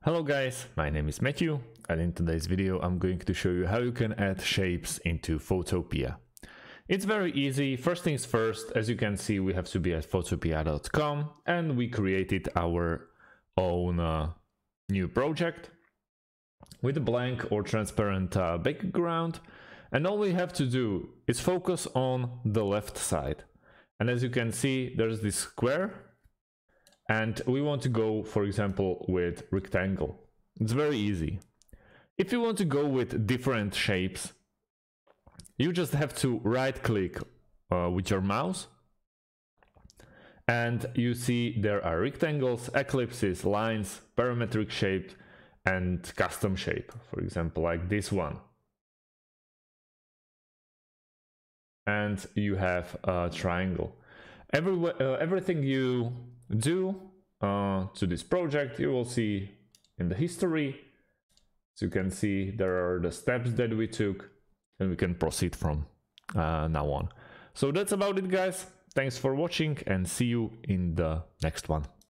Hello guys, my name is Matthew, and in today's video I'm going to show you how you can add shapes into Photopea. It's very easy. First things first, as you can see, we have to be at photopea.com and we created our own new project with a blank or transparent background, and all we have to do is focus on the left side. And as you can see, there's this square, and we want to go, for example, with rectangle. It's very easy. If you want to go with different shapes, you just have to right click with your mouse, and you see there are rectangles, ellipses, lines, parametric shape, and custom shape, for example, like this one. And you have a triangle. Everything you do to this project you will see in the history. So you can see there are the steps that we took, and we can proceed from now on. So that's about it, guys. Thanks for watching and see you in the next one.